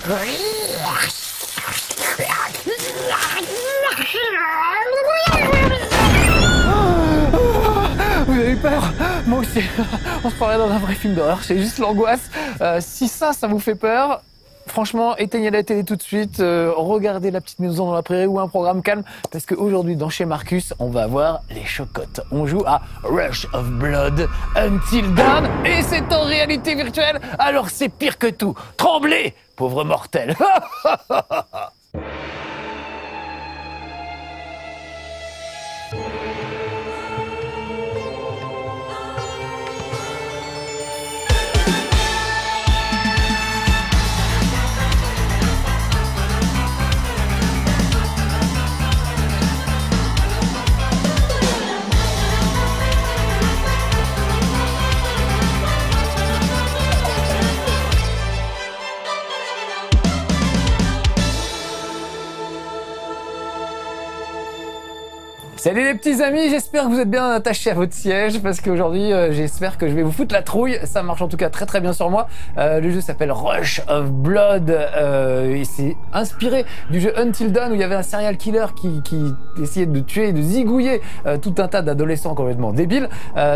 Vous avez eu peur? Moi aussi. On se croirait dans un vrai film d'horreur. C'est juste l'angoisse. Si ça vous fait peur, franchement, éteignez la télé tout de suite. Regardez La Petite Maison dans la Prairie ou un programme calme. Parce qu'aujourd'hui, dans Chez Marcus, on va voir les chocottes. On joue à Rush of Blood Until Dawn. Et c'est en réalité virtuelle. Alors c'est pire que tout. Tremblez, pauvre mortel. Salut les petits amis, j'espère que vous êtes bien attachés à votre siège parce qu'aujourd'hui j'espère que je vais vous foutre la trouille. Ça marche en tout cas très bien sur moi. Le jeu s'appelle Rush of Blood et c'est inspiré du jeu Until Dawn où il y avait un serial killer qui essayait de tuer, de zigouiller tout un tas d'adolescents complètement débiles.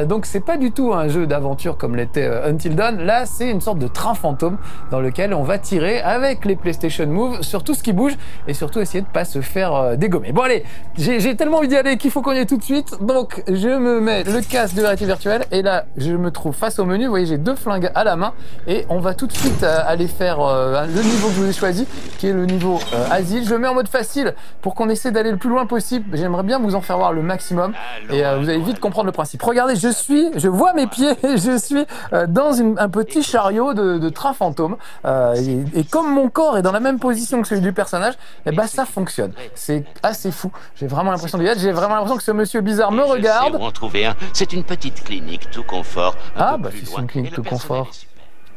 Donc c'est pas du tout un jeu d'aventure comme l'était Until Dawn. Là c'est une sorte de train fantôme dans lequel on va tirer avec les PlayStation Move sur tout ce qui bouge et surtout essayer de pas se faire dégommer. Bon allez, j'ai tellement envie d'y aller qu'il faut qu'on y aille tout de suite. Donc je me mets le casque de réalité virtuelle et là je me trouve face au menu. Vous voyez, j'ai deux flingues à la main et on va tout de suite aller faire le niveau que je vous ai choisi qui est le niveau asile. Je le mets en mode facile pour qu'on essaie d'aller le plus loin possible. J'aimerais bien vous en faire voir le maximum et vous allez vite comprendre le principe. Regardez, je vois mes pieds et je suis dans un petit chariot de train fantôme et comme mon corps est dans la même position que celui du personnage, et ben ça fonctionne. C'est assez fou. J'ai vraiment l'impression d'y être. J'ai vraiment l'impression que ce monsieur bizarre me regarde. Où en trouver un. C'est une petite clinique tout confort. Ah bah si c'est une clinique tout confort,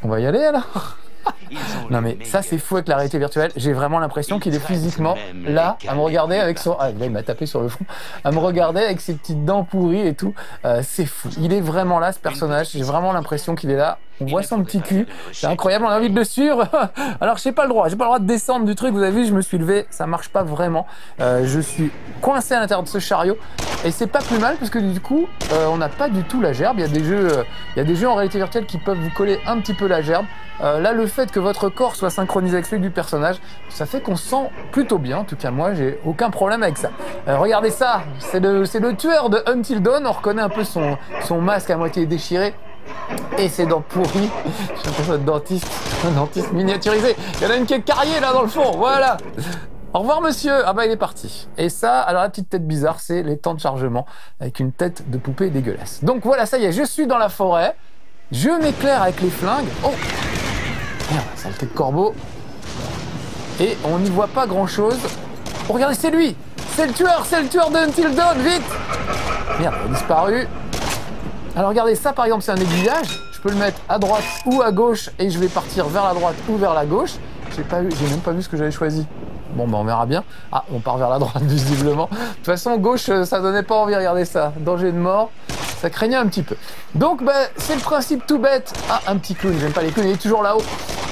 on va y aller alors. Non mais ça c'est fou avec la réalité virtuelle. J'ai vraiment l'impression qu'il est physiquement là à me regarder avec son... Ah là il m'a tapé sur le front. À me regarder avec ses petites dents pourries et tout. C'est fou. Il est vraiment là ce personnage. J'ai vraiment l'impression qu'il est là. On voit son petit cul. C'est incroyable. On a envie de le suivre. Alors j'ai pas le droit. J'ai pas le droit de descendre du truc. Vous avez vu, je me suis levé. Ça marche pas vraiment. Je suis coincé à l'intérieur de ce chariot. Et c'est pas plus mal parce que du coup on n'a pas du tout la gerbe. Il y a des jeux en réalité virtuelle qui peuvent vous coller un petit peu la gerbe. Là, le fait que votre corps soit synchronisé avec celui du personnage, ça fait qu'on se sent plutôt bien. En tout cas, moi, j'ai aucun problème avec ça. Regardez ça, c'est le tueur de Until Dawn. On reconnaît un peu son masque à moitié déchiré et ses dents pourries. J'ai l'impression d'être un dentiste miniaturisé. Il y en a une qui est carriée là dans le fond, voilà. Au revoir monsieur. Ah bah il est parti. Et ça, alors la petite tête bizarre, c'est les temps de chargement avec une tête de poupée dégueulasse. Donc voilà, ça y est, je suis dans la forêt. Je m'éclaire avec les flingues. Oh merde, saleté de corbeau. Et on n'y voit pas grand chose. Oh, regardez, c'est lui. C'est le tueur de Until Dawn, vite. Merde, il a disparu. Alors regardez, ça par exemple, c'est un aiguillage. Je peux le mettre à droite ou à gauche et je vais partir vers la droite ou vers la gauche. J'ai même pas vu ce que j'avais choisi. Bon, bah on verra bien. Ah, on part vers la droite visiblement. De toute façon, gauche, ça donnait pas envie. Regardez ça. Danger de mort. Ça craignait un petit peu. Donc, bah, c'est le principe tout bête. Ah, un petit clown. J'aime pas les clowns. Il est toujours là-haut.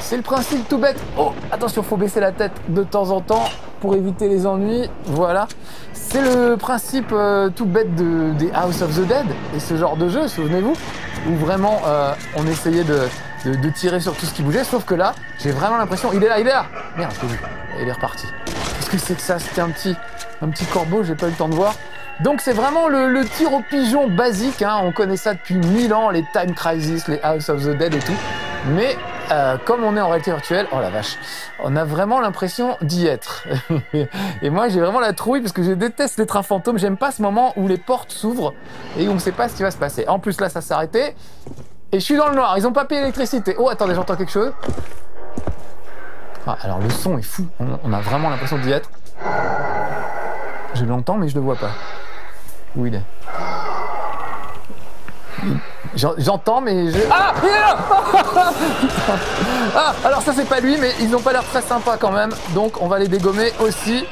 C'est le principe tout bête. Oh, attention, faut baisser la tête de temps en temps pour éviter les ennuis. Voilà. C'est le principe tout bête des House of the Dead et ce genre de jeu, souvenez-vous, où vraiment on essayait de tirer sur tout ce qui bougeait. Sauf que là, j'ai vraiment l'impression... Il est là. Merde, je l'ai vu. Il est reparti. Qu'est-ce que c'est que ça? C'était un petit corbeau, j'ai pas eu le temps de voir. Donc c'est vraiment le tir au pigeon basique, hein. On connaît ça depuis 1000 ans, les Time Crisis, les House of the Dead et tout. Mais comme on est en réalité virtuelle, oh la vache, on a vraiment l'impression d'y être. Et moi j'ai vraiment la trouille parce que je déteste les trains fantômes. J'aime pas ce moment où les portes s'ouvrent et où on ne sait pas ce qui va se passer. En plus là ça s'est arrêté et je suis dans le noir, ils ont pas payé l'électricité. Oh attendez, j'entends quelque chose. Ah, alors le son est fou, on a vraiment l'impression d'y être. Je l'entends mais je le vois pas. Où il est? J'entends mais je... Ah, il est là. Ah, alors ça c'est pas lui mais ils ont pas l'air très sympas quand même. Donc on va les dégommer aussi.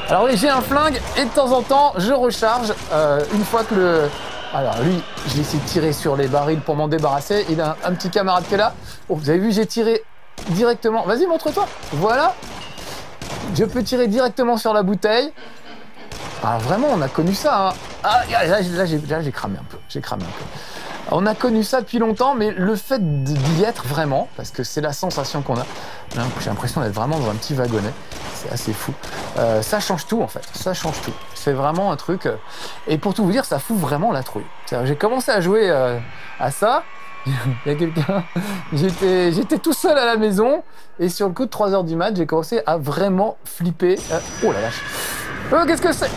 Alors oui, j'ai un flingue et de temps en temps je recharge une fois que le... Alors lui, je vais essayer de tirer sur les barils pour m'en débarrasser. Il a un petit camarade qui est là. Oh, vous avez vu, j'ai tiré directement. Vas-y, montre-toi. Voilà. Je peux tirer directement sur la bouteille. Ah, vraiment, on a connu ça. Hein. Ah, là, j'ai cramé un peu. J'ai cramé un peu. On a connu ça depuis longtemps, mais le fait d'y être vraiment, parce que c'est la sensation qu'on a, j'ai l'impression d'être vraiment dans un petit wagonnet, c'est assez fou. Ça change tout en fait, ça change tout. C'est vraiment un truc, et pour tout vous dire, ça fout vraiment la trouille. J'ai commencé à jouer à ça, il y a quelqu'un, j'étais tout seul à la maison, et sur le coup de 3h du mat, j'ai commencé à vraiment flipper. Oh la vache, oh, qu'est-ce que c'est?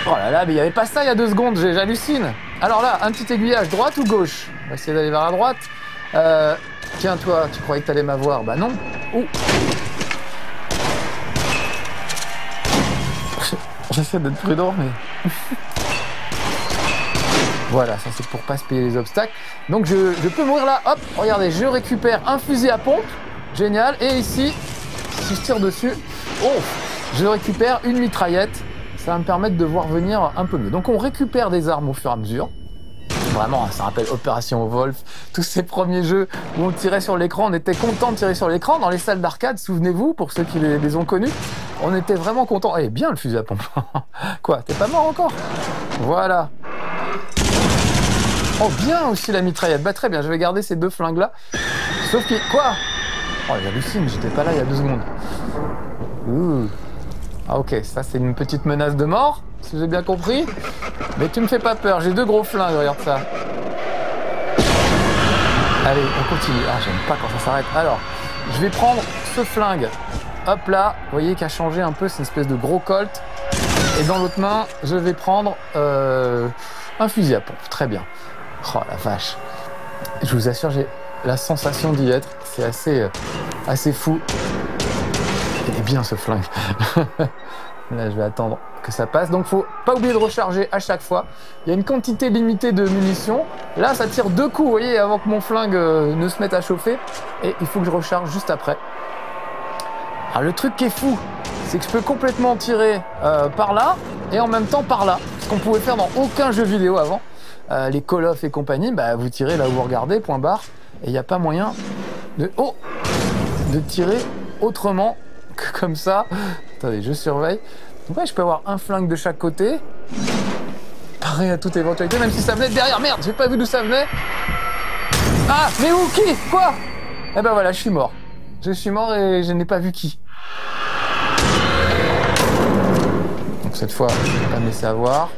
Oh là là, mais il n'y avait pas ça il y a 2 secondes, j'hallucine. Alors là, un petit aiguillage, droite ou gauche? On va essayer d'aller vers la droite. Tiens, toi, tu croyais que t'allais m'avoir? Bah non. Oh. J'essaie d'être prudent, mais... Voilà, ça c'est pour pas se payer les obstacles. Donc je peux mourir là, hop, regardez, je récupère un fusil à pompe. Génial. Et ici, si je tire dessus, oh, je récupère une mitraillette. Ça va me permettre de voir venir un peu mieux. Donc on récupère des armes au fur et à mesure. Vraiment, ça rappelle Opération Wolf, tous ces premiers jeux où on tirait sur l'écran, on était content de tirer sur l'écran dans les salles d'arcade, souvenez-vous, pour ceux qui les ont connus, on était vraiment content. Eh bien le fusil à pompe. Quoi, t'es pas mort encore? Voilà. Oh bien aussi la mitraillette, bah très bien, je vais garder ces 2 flingues là. Sauf que, quoi? Oh j'hallucine, j'étais pas là il y a 2 secondes. Ouh. Ah ok, ça c'est une petite menace de mort, si j'ai bien compris. Mais tu me fais pas peur, j'ai 2 gros flingues, regarde ça. Allez, on continue. Ah, j'aime pas quand ça s'arrête. Alors, je vais prendre ce flingue. Hop là, vous voyez qu'il a changé un peu, c'est une espèce de gros Colt. Et dans l'autre main, je vais prendre un fusil à pompe. Très bien. Oh la vache. Je vous assure, j'ai la sensation d'y être. C'est assez fou. Il est bien ce flingue. Là, je vais attendre que ça passe. Donc, faut pas oublier de recharger à chaque fois. Il y a une quantité limitée de munitions. Là, ça tire 2 coups, vous voyez, avant que mon flingue ne se mette à chauffer. Et il faut que je recharge juste après. Alors, le truc qui est fou, c'est que je peux complètement tirer par là et en même temps par là. Ce qu'on pouvait faire dans aucun jeu vidéo avant. Les Call of et compagnie, bah, vous tirez là où vous regardez, point barre. Et il n'y a pas moyen de tirer autrement que comme ça. Attendez, je surveille. Donc ouais, je peux avoir un flingue de chaque côté. Pareil à toute éventualité, même si ça venait de derrière. Merde, j'ai pas vu d'où ça venait. Ah, mais où? Qui? Quoi? Eh ben voilà, je suis mort. Je suis mort et je n'ai pas vu qui. Donc cette fois, je vais pas me laisser avoir.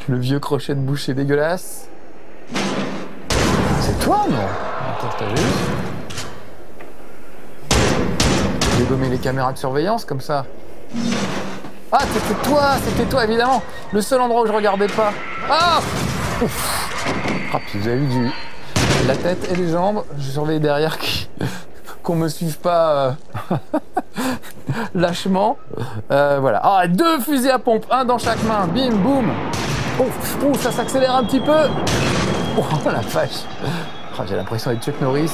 Le vieux crochet de boucher dégueulasse. C'est toi, non? Attends, t'as vu? J'ai gommé les caméras de surveillance comme ça. Ah, c'était toi évidemment. Le seul endroit où je regardais pas. Ah, ouf. Ah, puis vous avez vu la tête et les jambes. Je surveille derrière qu'on me suive pas lâchement. Voilà. Ah, 2 fusils à pompe, un dans chaque main. Bim, boum. Oh, ça s'accélère un petit peu. Oh la vache. Oh, j'ai l'impression d'être Chuck Norris.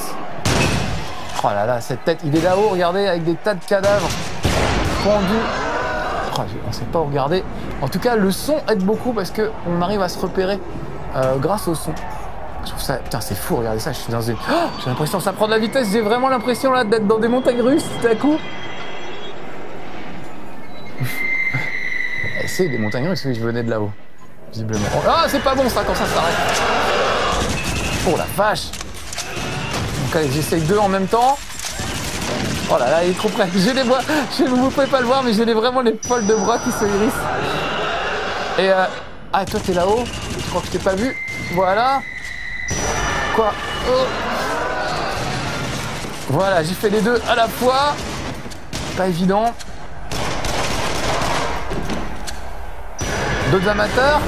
Oh là là, cette tête, il est là-haut, regardez, avec des tas de cadavres pendus. Oh, on ne sait pas où regarder. En tout cas, le son aide beaucoup parce qu'on arrive à se repérer grâce au son. Je trouve ça... Putain, c'est fou, regardez ça, je suis dans une... Oh, j'ai l'impression que ça prend de la vitesse, j'ai vraiment l'impression là d'être dans des montagnes russes tout à coup. C'est des montagnes russes, oui, je venais de là-haut, visiblement. Ah, c'est pas bon ça quand ça s'arrête. Oh la vache. Donc allez, j'essaye 2 en même temps. Oh là là, il est trop près. J'ai les bras, vous pouvez pas le voir, mais j'ai vraiment les poils de bras qui se hérissent. Et ah, toi t'es là-haut. Je crois que je t'ai pas vu. Voilà. Quoi? Oh. Voilà, j'ai fait les 2 à la fois. Pas évident. D'autres amateurs?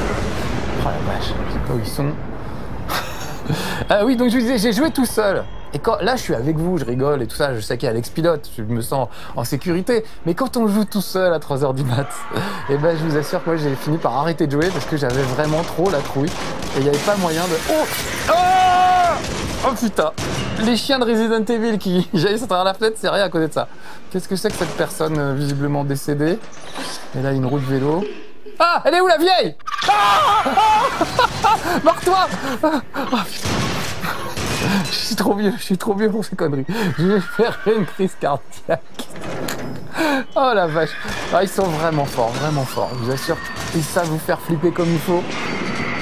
Oh la vache, je sais pas où ils sont. Oui, donc je vous disais, j'ai joué tout seul. Et quand, là, je suis avec vous, je rigole et tout ça, je sais qu'il y a Alex Pilote, je me sens en sécurité. Mais quand on joue tout seul à 3h du mat, et ben, je vous assure que moi, j'ai fini par arrêter de jouer parce que j'avais vraiment trop la trouille. Et il n'y avait pas moyen de... Oh, oh, oh putain. Les chiens de Resident Evil qui jaillissent à travers la fenêtre, c'est rien à côté de ça. Qu'est-ce que c'est que cette personne visiblement décédée? Et là, une roue de vélo. Ah, elle est où la vieille? Ah, ah, marre-toi. Oh putain. Je suis trop vieux pour ces conneries. Je vais faire une crise cardiaque. Oh la vache. Ah, ils sont vraiment forts, je vous assure. Ils savent vous faire flipper comme il faut.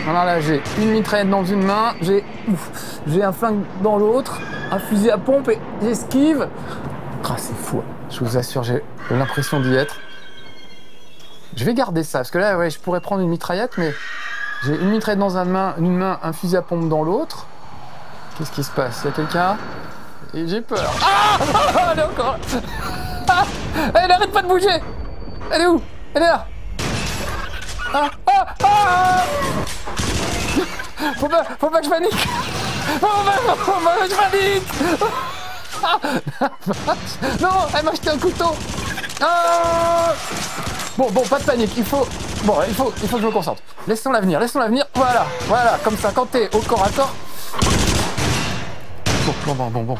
Alors là, j'ai une mitraillette dans une main, j'ai un flingue dans l'autre, un fusil à pompe et j'esquive. Ah, c'est fou. Je vous assure, j'ai l'impression d'y être. Je vais garder ça, parce que là, ouais, je pourrais prendre une mitraillette, mais j'ai une mitraillette dans une main, un fusil à pompe dans l'autre. Qu'est-ce qui se passe? Il y a quelqu'un? Et j'ai peur. Ah, elle est encore. Ah, elle arrête pas de bouger. Elle est où? Elle est là. Faut pas que je panique. Faut pas que je panique. Non, elle m'a jeté un couteau. Bon, pas de panique. Il faut que je me concentre. Laissons-la venir. Voilà, comme ça, quand t'es au corps à corps. Bon.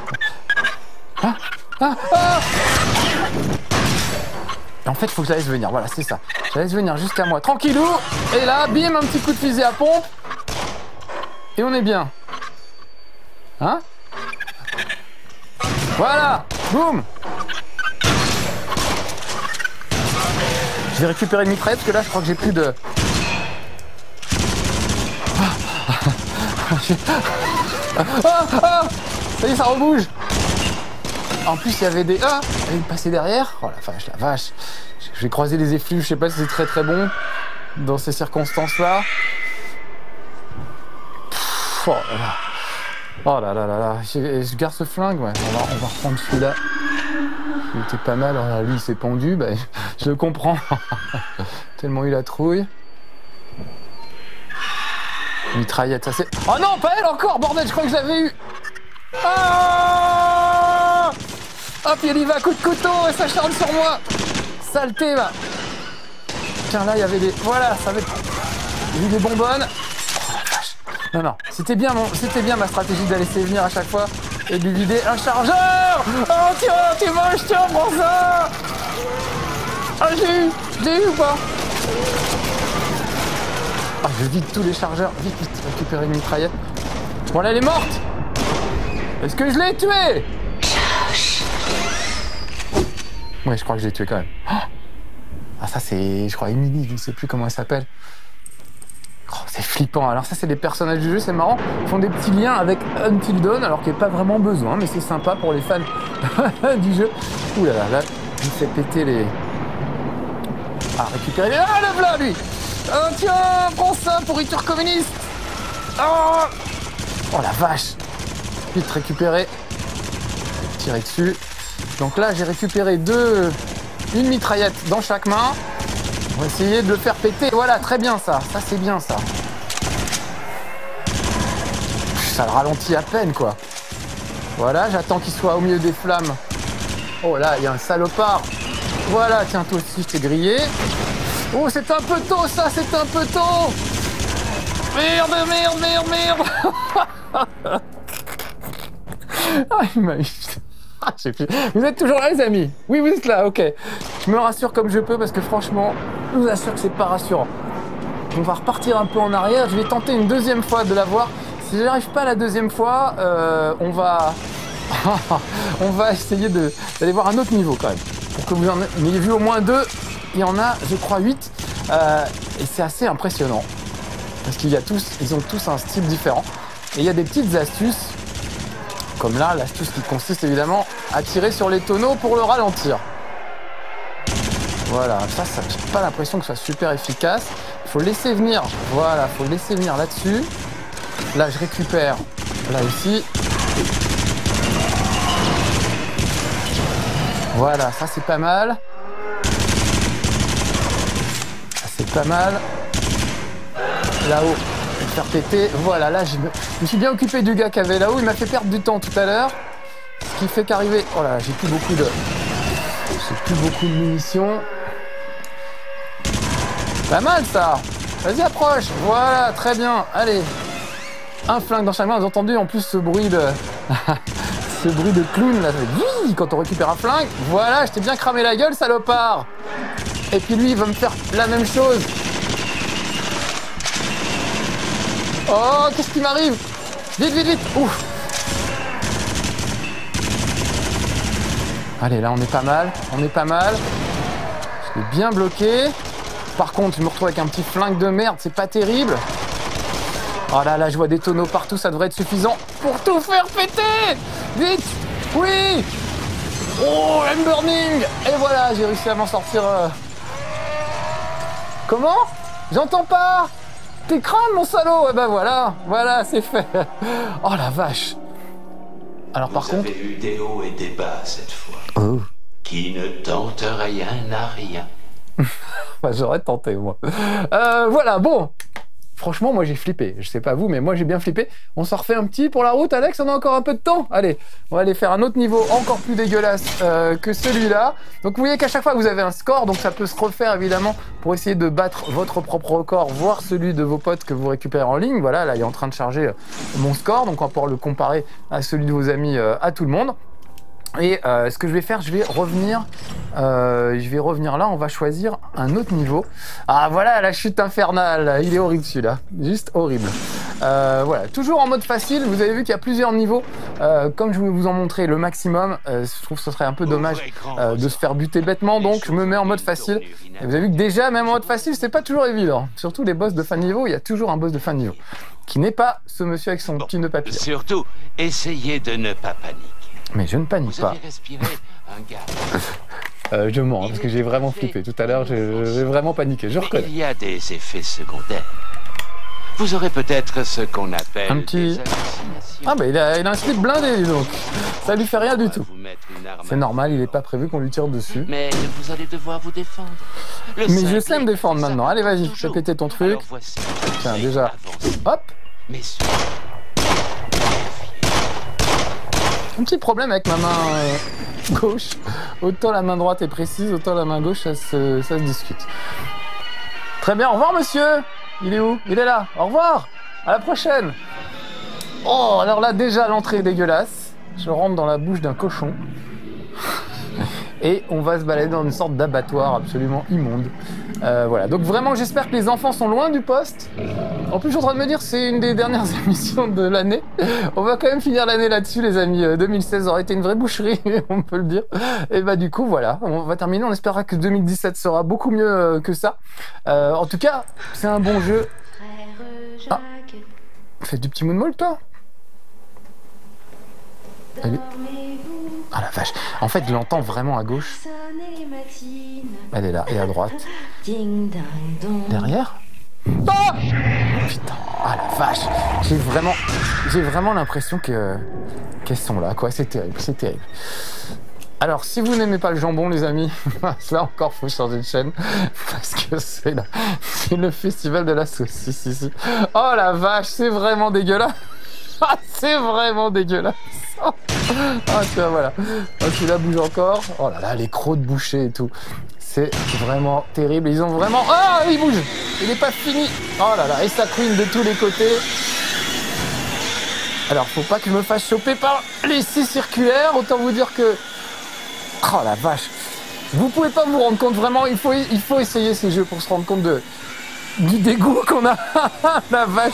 En fait, il faut que je la laisse venir. Voilà, c'est ça. Je la laisse venir jusqu'à moi. Tranquillou. Et là, bim, un petit coup de fusil à pompe. Et on est bien. Hein? Voilà. Boum. Je vais récupérer une mitraillette parce que là, je crois que j'ai plus de... Ça y est, ça rebouge. En plus, il y avait des... elle est passée derrière. Oh la vache. Je vais croiser les effluves. Je sais pas si c'est très très bon dans ces circonstances-là. Oh là. Je garde ce flingue. Ouais. On va reprendre celui-là. Il était pas mal. Alors, lui, il s'est pendu. Bah, je le comprends. Tellement il a trouille. Mitraillette, ça c'est... Oh non, pas elle encore, bordel, je crois que je l'avais eu. Hop, il y va, coup de couteau, et ça charge sur moi. Saleté, va. Tiens, là, il y avait des... Voilà, ça avait... J'ai eu des bonbonnes. Oh, la vache. Non, c'était bien ma stratégie de la laisser venir à chaque fois et de lui vider un chargeur. Oh, tiens, t'es moche, tiens, prends ça. Ah, j'ai eu ou pas? Ah, je vide tous les chargeurs. Vite, récupérer une mitraillette. Voilà, elle est morte. Est-ce que je l'ai tuée? Ouais, je crois que je l'ai tuée quand même. Ah, ça c'est, je crois, Emily, je ne sais plus comment elle s'appelle. Oh, c'est flippant. Alors ça, c'est des personnages du jeu, c'est marrant. Ils font des petits liens avec Until Dawn, alors qu'il n'y a pas vraiment besoin, mais c'est sympa pour les fans du jeu. Ouh là là, il fait péter les... Ah, récupérer les... Ah, le blanc, lui. Oh tiens, prends ça, pourriture communiste. Oh la vache. Vite récupérer. Tirer dessus. Donc là, j'ai récupéré une mitraillette dans chaque main. On va essayer de le faire péter. Voilà, très bien ça. Ça, c'est bien ça. Ça le ralentit à peine, quoi. Voilà, j'attends qu'il soit au milieu des flammes. Oh là, il y a un salopard. Voilà, tiens, toi aussi, je t'ai grillé. Oh, c'est un peu tôt, ça, c'est un peu tôt. Merde. Ah, il m'a eu... Vous êtes toujours là, les amis? Oui, vous êtes là, ok. Je me rassure comme je peux parce que franchement, je vous assure que c'est pas rassurant. On va repartir un peu en arrière. Je vais tenter une deuxième fois de l'avoir. Si je n'arrive pas la deuxième fois, on va essayer d'aller voir un autre niveau quand même. Pour que vous en ayez vu au moins 2. Il y en a, je crois, 8. Et c'est assez impressionnant. Parce ils ont tous un style différent. Et il y a des petites astuces. Comme là, l'astuce qui consiste évidemment à tirer sur les tonneaux pour le ralentir. Voilà, ça j'ai pas l'impression que ce soit super efficace. Il faut laisser venir, voilà, faut laisser venir là-dessus. Là, je récupère, là aussi. Voilà, ça c'est pas mal. Ça c'est pas mal. Là-haut, je vais le faire péter. Voilà, là, je me suis bien occupé du gars qui avait là-haut. Il m'a fait perdre du temps tout à l'heure. Ce qui fait qu'arriver... Oh là, j'ai plus beaucoup de munitions. Pas mal, ça. Vas-y, approche. Voilà, très bien. Allez. Un flingue dans chaque main. Vous avez entendu en plus ce bruit de... ce bruit de clown, là. Quand on récupère un flingue. Voilà, je t'ai bien cramé la gueule, salopard. Et puis lui, il va me faire la même chose. Oh, qu'est-ce qui m'arrive? Vite. Ouf. Allez, là, on est pas mal. On est pas mal. Je l'ai bien bloqué. Par contre, je me retrouve avec un petit flingue de merde. C'est pas terrible. Oh là là, je vois des tonneaux partout. Ça devrait être suffisant pour tout faire péter. Vite. Oui. Oh, I'm burning. Et voilà, j'ai réussi à m'en sortir. Comment? J'entends pas. T'es crâne, mon salaud. Eh ben voilà. Voilà, c'est fait. Oh la vache. Alors par contre... Vous avez eu des hauts et des bas cette fois. Oh. Qui ne tente rien n'a rien. Bah, j'aurais tenté, moi. Voilà, bon. Franchement, moi, j'ai flippé. Je sais pas vous, mais moi, j'ai bien flippé. On s'en refait un petit pour la route, Alex? On a encore un peu de temps? Allez, on va aller faire un autre niveau encore plus dégueulasse que celui-là. Donc, vous voyez qu'à chaque fois, vous avez un score. Donc, ça peut se refaire, évidemment, pour essayer de battre votre propre record, voire celui de vos potes que vous récupérez en ligne. Voilà, là, il est en train de charger mon score. Donc, on va pouvoir le comparer à celui de vos amis, à tout le monde. Et ce que je vais faire, je vais revenir là, on va choisir un autre niveau. Ah voilà, la chute infernale, il est horrible celui-là, juste horrible. Voilà, toujours en mode facile, vous avez vu qu'il y a plusieurs niveaux. Comme je voulais vous en montrer le maximum, je trouve que ce serait un peu dommage de se faire buter bêtement, donc je me mets en mode facile. Et vous avez vu que déjà, même en mode facile, c'est pas toujours évident. Surtout les boss de fin de niveau, il y a toujours un boss de fin de niveau. Qui n'est pas ce monsieur avec son petit nœud papillon. Surtout, essayez de ne pas paniquer. Mais je ne panique pas. Je mens, parce que j'ai vraiment flippé. Tout à l'heure, j'ai vraiment paniqué, je reconnais. Il y a des effets secondaires. Vous aurez peut-être ce qu'on appelle un petit... Ah bah il a un slip blindé, dis donc. Ça lui fait rien du tout. C'est normal, il n'est pas prévu qu'on lui tire dessus. Mais vous allez devoir vous défendre. Mais je sais me défendre maintenant. Allez, vas-y, fais péter ton truc. Tiens, déjà, hop. Un petit problème avec ma main gauche. Autant la main droite est précise, autant la main gauche, ça se discute. Très bien, au revoir monsieur. Il est où? Il est là. Au revoir. À la prochaine. Oh, alors là, déjà, l'entrée est dégueulasse. Je rentre dans la bouche d'un cochon. Et on va se balader dans une sorte d'abattoir absolument immonde. Voilà, donc vraiment j'espère que les enfants sont loin du poste. En plus je suis en train de me dire c'est une des dernières émissions de l'année. On va quand même finir l'année là-dessus les amis. 2016 aurait été une vraie boucherie, on peut le dire. Et bah du coup voilà, on va terminer. On espérera que 2017 sera beaucoup mieux que ça. En tout cas, c'est un bon jeu. Ah, fais du petit moonwalk toi. Allez. Ah la vache. En fait, je l'entends vraiment à gauche. Elle est là. Et à droite. Derrière. Ah putain. Ah la vache. J'ai vraiment l'impression qu'elles sont là, quoi. C'est terrible. C'est terrible. Alors, si vous n'aimez pas le jambon, les amis, là encore, faut changer de chaîne. Parce que c'est le festival de la saucisse ici. Oh la vache, c'est vraiment dégueulasse. Ah, c'est vraiment dégueulasse. Ah tiens, voilà. Oh, celui-là bouge encore. Oh là là, les crocs de boucher et tout. C'est vraiment terrible. Ils ont vraiment... Ah, il bouge. Il n'est pas fini. Oh là là, et ça couine de tous les côtés. Alors, faut pas que je me fasse choper par les scies circulaires. Autant vous dire que... Oh la vache. Vous pouvez pas vous rendre compte, vraiment. Il faut essayer ces jeux pour se rendre compte du dégoût qu'on a. La vache.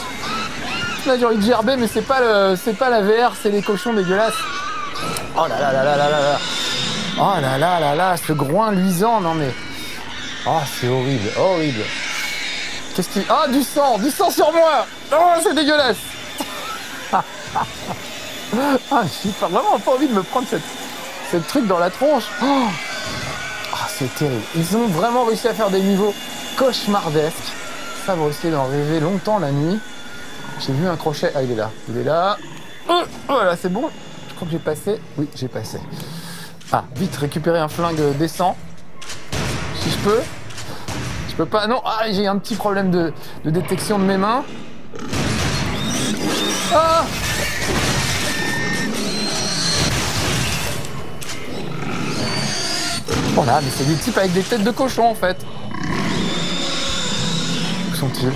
Là j'ai envie de gerber mais c'est pas la VR, c'est les cochons dégueulasses. Oh là là là là là là là. Oh là là là là, ce groin luisant, non mais... Oh c'est horrible, horrible. Qu'est-ce qui... Ah du sang sur moi. Oh c'est dégueulasse. Ah j'ai vraiment pas envie de me prendre cette truc dans la tronche. Oh c'est terrible. Ils ont vraiment réussi à faire des niveaux cauchemardesques. Ça vous risquez d'en rêver longtemps la nuit. J'ai vu un crochet. Ah, il est là. Il est là. Voilà, c'est bon. Je crois que j'ai passé. Oui, j'ai passé. Ah, vite, récupérer un flingue décent. Si je peux. Je peux pas. Non, ah, j'ai un petit problème de détection de mes mains. Ah! Oh là, mais c'est des types avec des têtes de cochon en fait. Où sont-ils?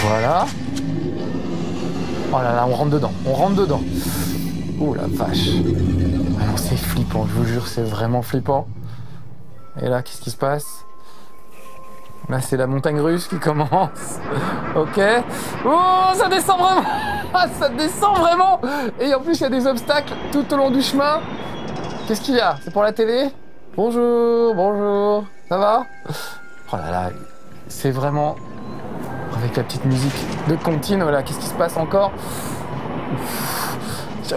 Voilà. Oh là là, on rentre dedans. Oh la vache. Ah non, c'est flippant, je vous jure, c'est vraiment flippant. Et là, qu'est-ce qui se passe? Là, c'est la montagne russe qui commence. Ok. Oh, ça descend vraiment. Ah, ça descend vraiment. Et en plus, il y a des obstacles tout au long du chemin. Qu'est-ce qu'il y a? C'est pour la télé? Bonjour, bonjour. Ça va? Oh là là, c'est vraiment... Avec la petite musique de Contine, voilà, qu'est-ce qui se passe encore?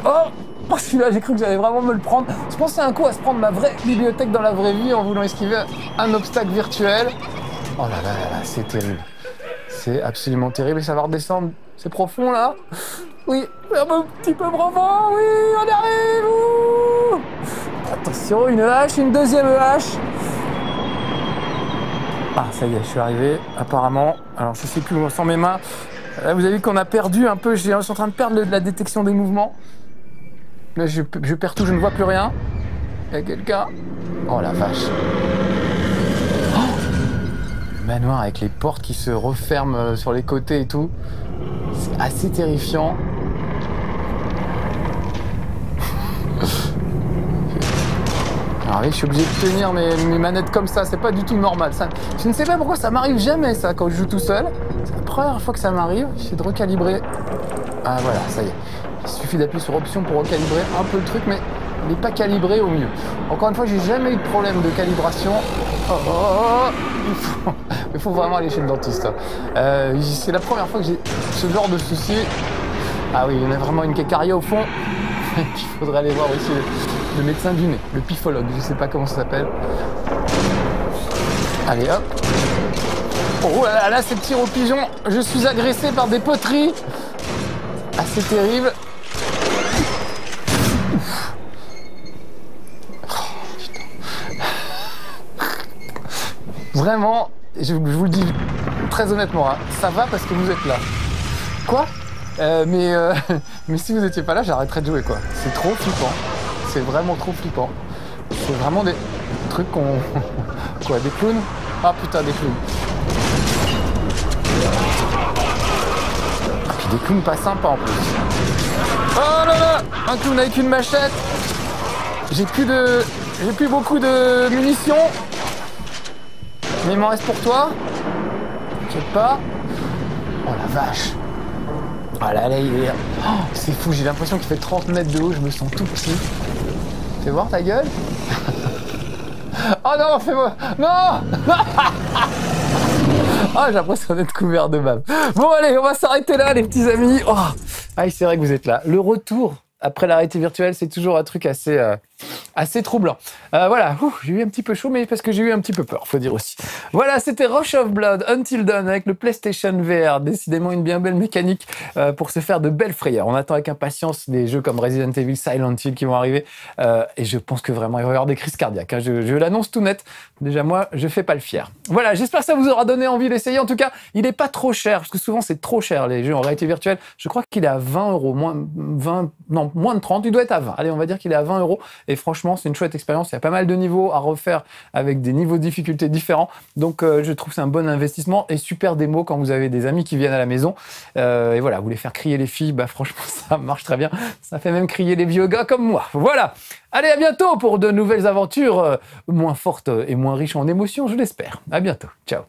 Oh, celui-là, j'ai cru que j'allais vraiment me le prendre. Je pensais un coup à se prendre ma vraie bibliothèque dans la vraie vie en voulant esquiver un obstacle virtuel. Oh là là là là, c'est terrible. C'est absolument terrible et ça va redescendre. C'est profond là? Oui, c'est un petit peu profond, oui, on y arrive. Ouh. Attention, une hache, une deuxième hache. Ah, ça y est, je suis arrivé, apparemment. Alors, je sais plus où sont mes mains. Là, vous avez vu qu'on a perdu un peu, je suis en train de perdre la détection des mouvements. Là, je perds tout, je ne vois plus rien. Il y a quelqu'un? Oh la vache. Oh, le manoir avec les portes qui se referment sur les côtés et tout. C'est assez terrifiant. Alors oui, je suis obligé de tenir mes manettes comme ça, c'est pas du tout normal. Ça, je ne sais pas pourquoi ça m'arrive jamais ça quand je joue tout seul. C'est la première fois que ça m'arrive, j'essaie de recalibrer. Ah voilà, ça y est. Il suffit d'appuyer sur option pour recalibrer un peu le truc, mais il n'est pas calibré au mieux. Encore une fois, j'ai jamais eu de problème de calibration. Il faut vraiment aller chez le dentiste. C'est la première fois que j'ai ce genre de souci. Ah oui, il y en a vraiment une qui est carriée au fond. Il faudrait aller voir aussi le médecin du nez, le piphologue, je sais pas comment ça s'appelle. Allez hop. Oh là là, ces petits pigeons, je suis agressé par des poteries. Assez terrible. Vraiment, je vous le dis très honnêtement, hein, ça va parce que vous êtes là. Quoi? Mais si vous n'étiez pas là, j'arrêterais de jouer quoi. C'est trop flippant. C'est vraiment trop flippant. C'est vraiment des trucs qu'on... Quoi, des clowns? Ah putain, des clowns. Ah puis des clowns pas sympas en plus. Oh là là! Un clown avec une machette. J'ai plus beaucoup de munitions. Mais il m'en reste pour toi. T'inquiète pas. Oh la vache. Ah là là, il est... Oh, c'est fou, j'ai l'impression qu'il fait 30 mètres de haut, je me sens tout petit. Fais voir ta gueule. Oh non, fais-moi... Non. Ah, j'ai l'impression d'être couvert de bave. Bon allez, on va s'arrêter là les petits amis. Oh. Ah, c'est vrai que vous êtes là. Le retour après la réalité virtuelle, c'est toujours un truc assez troublant. Voilà, j'ai eu un petit peu chaud, mais parce que j'ai eu un petit peu peur, faut dire aussi. Voilà, c'était Rush of Blood, Until Dawn avec le PlayStation VR. Décidément une bien belle mécanique pour se faire de belles frayeurs. On attend avec impatience des jeux comme Resident Evil, Silent Hill qui vont arriver. Et je pense que vraiment, il va y avoir des crises cardiaques. Hein. Je l'annonce tout net. Déjà, moi, je fais pas le fier. Voilà, j'espère que ça vous aura donné envie d'essayer. En tout cas, il est pas trop cher, parce que souvent, c'est trop cher, les jeux en réalité virtuelle. Je crois qu'il est à 20 €, moins de 30, il doit être à 20. Allez, on va dire qu'il est à 20 €. Et franchement, c'est une chouette expérience. Il y a pas mal de niveaux à refaire avec des niveaux de difficulté différents. Donc, je trouve que c'est un bon investissement et super démo quand vous avez des amis qui viennent à la maison. Et voilà, vous voulez faire crier les filles, bah franchement, ça marche très bien. Ça fait même crier les vieux gars comme moi. Voilà. Allez, à bientôt pour de nouvelles aventures moins fortes et moins riches en émotions, je l'espère. À bientôt. Ciao.